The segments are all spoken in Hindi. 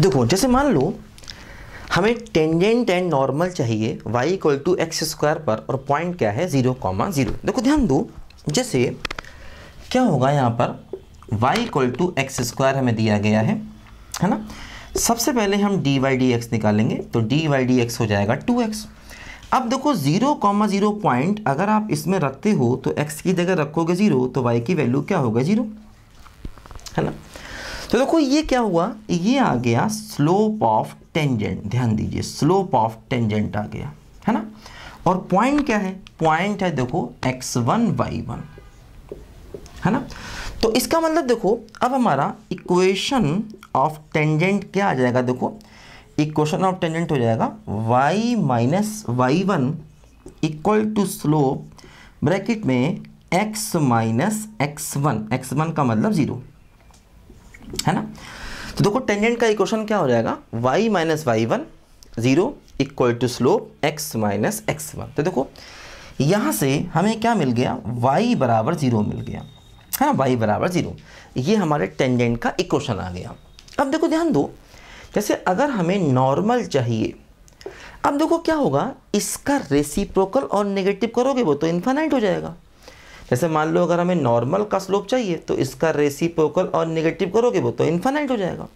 देखो जैसे मान लो हमें टेंजेंट एंड नॉर्मल चाहिए y equal to x square पर, और पॉइंट क्या है 0,0। देखो ध्यान दो, जैसे क्या होगा यहाँ पर y equal to x square हमें दिया गया है ना। सबसे पहले हम dy dx निकालेंगे, तो dy dx हो जाएगा 2x। अब देखो 0,0 पॉइंट अगर आप इसमें रखते हो तो x की जगह रखोगे 0, तो y की वैल्यू क्या होगा 0, है ना। तो देखो ये क्या हुआ, ये आ गया स्लोप ऑफ टेंजेंट। ध्यान दीजिए, स्लोप ऑफ टेंजेंट आ गया, है ना। और पॉइंट क्या है, पॉइंट है देखो x1 y1, है ना। तो इसका मतलब देखो अब हमारा इक्वेशन ऑफ टेंजेंट क्या आ जाएगा, देखो इक्वेशन ऑफ टेंजेंट हो जाएगा y minus y1 equal to slope bracket में x माइनस x1, x1 का मतलब 0, है ना। तो देखो टेंजेंट का इक्वेशन क्या हो जाएगा, y minus y1 0 equal to slope x minus x1। तो देखो यहाँ से हमें क्या मिल गया, y बराबर 0 मिल गया, है ना, y बराबर 0। ये हमारे टेंजेंट का इक्वेशन आ गया। अब देखो ध्यान दो, जैसे अगर हमें नॉर्मल चाहिए, अब देखो क्या होगा, इसका रेसिप्रोकल और नेगेटिव करोगे वो तो इन्फिनाइट हो जाएगा। जैसे मान लो अगर हमें नॉर्मल का स्लोप चाहिए तो इसका रेसिप्रोकल और नेगेटिव करोगे वो तो इन्फिनाइट हो जाएगा।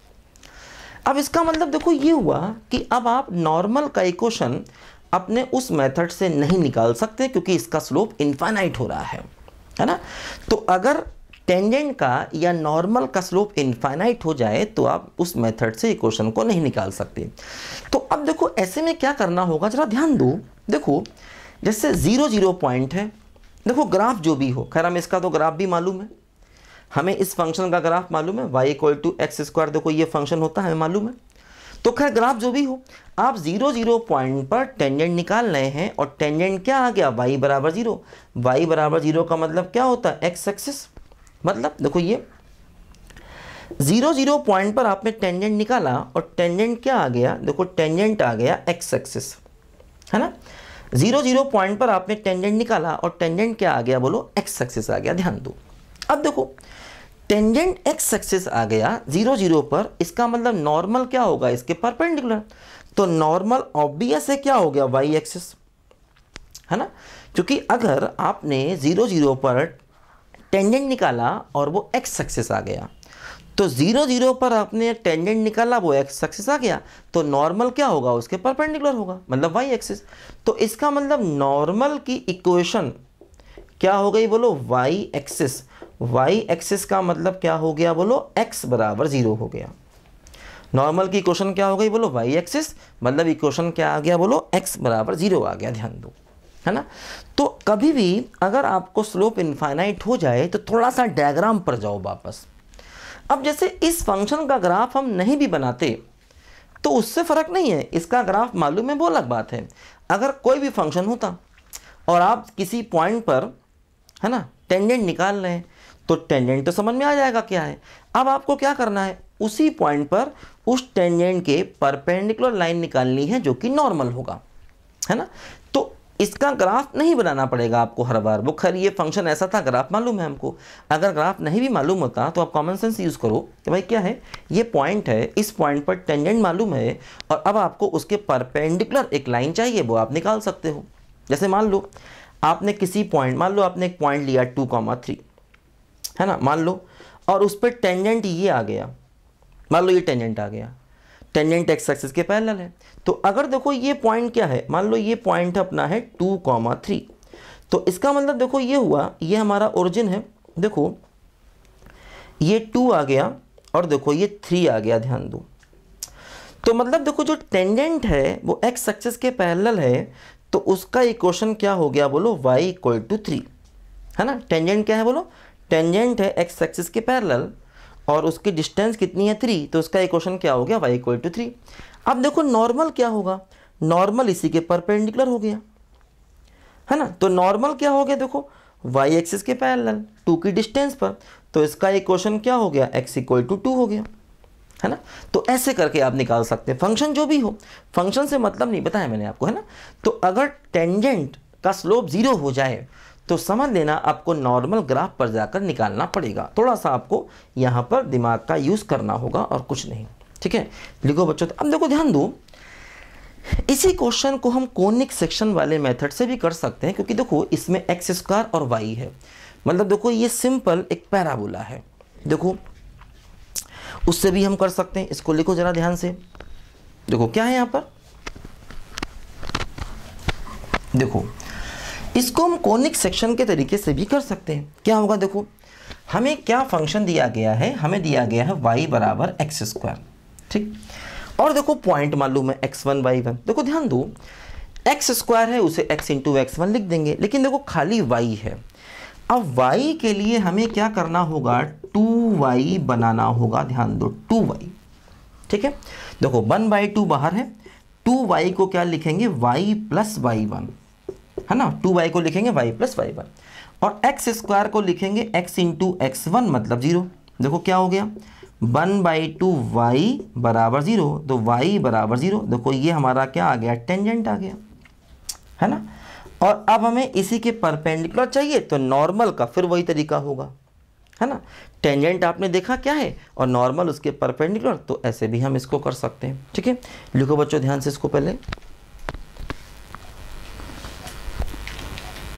अब इसका मतलब देखो ये हुआ कि अब आप नॉर्मल का इक्वेशन अपने उस मेथड से नहीं निकाल सकते क्योंकि इसका स्लोप इन्फिनाइट हो रहा है ना। तो अगर टेंजेंट का या नॉर्मल का स्लोप इन्फिनाइट हो जाए तो आप उस मेथड से इक्वेशन को नहीं निकाल सकते। तो अब देखो ऐसे में क्या करना होगा, जरा ध्यान दो। देखो जैसे 0 0 पॉइंट है, देखो ग्राफ जो भी हो, खैर हमें इसका तो ग्राफ भी मालूम है, हमें इस फंक्शन का ग्राफ मालूम है y equal to x square, देखो ये फंक्शन होता है हमें मालूम है। तो खैर ग्राफ जो भी हो, आप 0 0 पॉइंट पर टेंजेंट निकाल रहे हैं और टेंजेंट क्या आ गया, y बराबर 0। y बराबर 0 का मतलब क्या होता है, एक्स एक्सिस। मतलब देखो ये 0 0 पॉइंट पर आपने टेंजेंट निकाला और टेंजेंट क्या आ गया, देखो टेंजेंट आ गया एक्स एक्सिस, है ना। 0 0 पॉइंट पर आपने टेंजेंट निकाला और टेंजेंट क्या आ गया, बोलो एक्स एक्सिस आ गया। ध्यान दो, अब देखो टेंजेंट एक्स एक्सिस आ गया 0 0 पर, इसका मतलब नॉर्मल क्या होगा, इसके परपेंडिकुलर। तो नॉर्मल ऑब्वियस है क्या हो गया, वाई एक्सिस, है ना। क्योंकि अगर आपने 0 0 पर टेंजेंट निकाला और वो एक्स एक्सिस आ गया, तो 0 0 पर आपने टेंजेंट निकाला वो एक्स एक्सिस आ गया, तो नॉर्मल क्या होगा, उसके परपेंडिकुलर होगा, मतलब वाई एक्सिस। तो इसका मतलब नॉर्मल की इक्वेशन क्या हो गई, बोलो वाई एक्सिस। वाई एक्सिस का मतलब क्या हो गया, बोलो एक्स बराबर 0 हो गया। नॉर्मल की इक्वेशन क्या हो गई, बोलो वाई एक्सिस, मतलब इक्वेशन क्या आ गया, बोलो एक्स बराबर 0 आ गया। ध्यान दो, है ना। तो कभी भी अगर आपको स्लोप इनफाइनाइट हो जाए तो थोड़ा सा डायग्राम पर जाओ वापस। अब जैसे इस फंक्शन का ग्राफ हम नहीं भी बनाते तो उससे फ़र्क नहीं है, इसका ग्राफ मालूम है वो अलग बात है। अगर कोई भी फंक्शन होता और आप किसी पॉइंट पर, है ना, टेंजेंट निकाल रहे हैं तो टेंजेंट तो समझ में आ जाएगा क्या है। अब आपको क्या करना है, उसी पॉइंट पर उस टेंजेंट के परपेंडिकुलर लाइन निकालनी है जो कि नॉर्मल होगा, है ना। तो इसका ग्राफ नहीं बनाना पड़ेगा आपको हर बार। वो खैर ये फंक्शन ऐसा था, ग्राफ मालूम है हमको। अगर ग्राफ नहीं भी मालूम होता तो आप कॉमन सेंस यूज़ करो कि भाई क्या है, ये पॉइंट है, इस पॉइंट पर टेंजेंट मालूम है और अब आपको उसके परपेंडिकुलर एक लाइन चाहिए, वो आप निकाल सकते हो। जैसे मान लो आपने किसी पॉइंट, मान लो आपने एक पॉइंट लिया 2,3, है ना, मान लो, और उस पर टेंजेंट ये आ गया, मान लो ये टेंजेंट आ गया, टेंजेंट एक्स एक्सिस के पैरेलल है। तो अगर देखो ये पॉइंट क्या है, मान लो ये पॉइंट अपना है 2,3, तो इसका मतलब देखो ये हुआ, ये हमारा ओरिजिन है, देखो ये 2 आ गया और देखो ये 3 आ गया। ध्यान दो, तो मतलब देखो जो टेंजेंट है वो एक्स एक्सिस के पैरेलल है, तो उसका इक्वेशन क्या हो गया, बोलो y इक्वल टू 3, है ना। टेंजेंट क्या है, बोलो टेंजेंट है एक्स एक्सिस के पैरेलल और उसकी डिस्टेंस कितनी है 3, तो उसका इक्वेशन क्या हो गया, y इक्वल टू 3। अब देखो नॉर्मल क्या होगा, नॉर्मल इसी के परपेंडिकुलर हो गया, है ना। तो नॉर्मल क्या हो गया, देखो y एक्सिस के पैरेलल 2 की डिस्टेंस पर, तो इसका इक्वेशन क्या हो गया, x इक्वल टू 2 हो गया, है ना। तो ऐसे करके आप निकाल सकते हैं, फंक्शन जो भी हो, फंक्शन से मतलब नहीं, बताया मैंने आपको, है ना। तो अगर टेंजेंट का स्लोप 0 हो जाए तो समझ लेना आपको नॉर्मल ग्राफ पर जाकर निकालना पड़ेगा। थोड़ा सा आपको यहाँ पर दिमाग का यूज़ करना होगा और कुछ नहीं, ठीक है, लिखो बच्चों। अब देखो ध्यान दो, इसी क्वेश्चन को हम कोनिक सेक्शन वाले मेथड से भी कर सकते हैं, क्योंकि देखो इसमें एक्स स्क्वायर और वाई है, मतलब देखो ये सिंपल एक पैराबोला है, देखो उससे भी हम कर सकते हैं। इसको लिखो जरा ध्यान से, देखो क्या है यहाँ पर, देखो इसको हम कोनिक सेक्शन के तरीके से भी कर सकते हैं। क्या होगा, देखो हमें क्या फंक्शन दिया गया है, हमें दिया गया है y बराबर एक्स स्क्वायर, ठीक, और देखो पॉइंट मालूम है x1 y1। देखो ध्यान दो, एक्स स्क्वायर है उसे x इंटू x1 लिख देंगे, लेकिन देखो खाली y है। अब y के लिए हमें क्या करना होगा, 2y बनाना होगा, ध्यान दो 2y, ठीक है। देखो 1/2 बाहर है, 2y को क्या लिखेंगे, y प्लस y1, है ना, 2y को लिखेंगे y प्लस y1, और एक्स स्क्वायर को लिखेंगे x इंटू x1 मतलब 0। देखो क्या हो गया, 1/2 y बराबर 0, तो y बराबर 0। देखो ये हमारा क्या आ गया, टेंजेंट आ गया, है ना। और अब हमें इसी के परपेंडिकुलर चाहिए, तो नॉर्मल का फिर वही तरीका होगा, है ना। टेंजेंट आपने देखा क्या है, और नॉर्मल उसके परपेंडिकुलर, तो ऐसे भी हम इसको कर सकते हैं, ठीक है। लिखो बच्चों ध्यान से इसको पहले,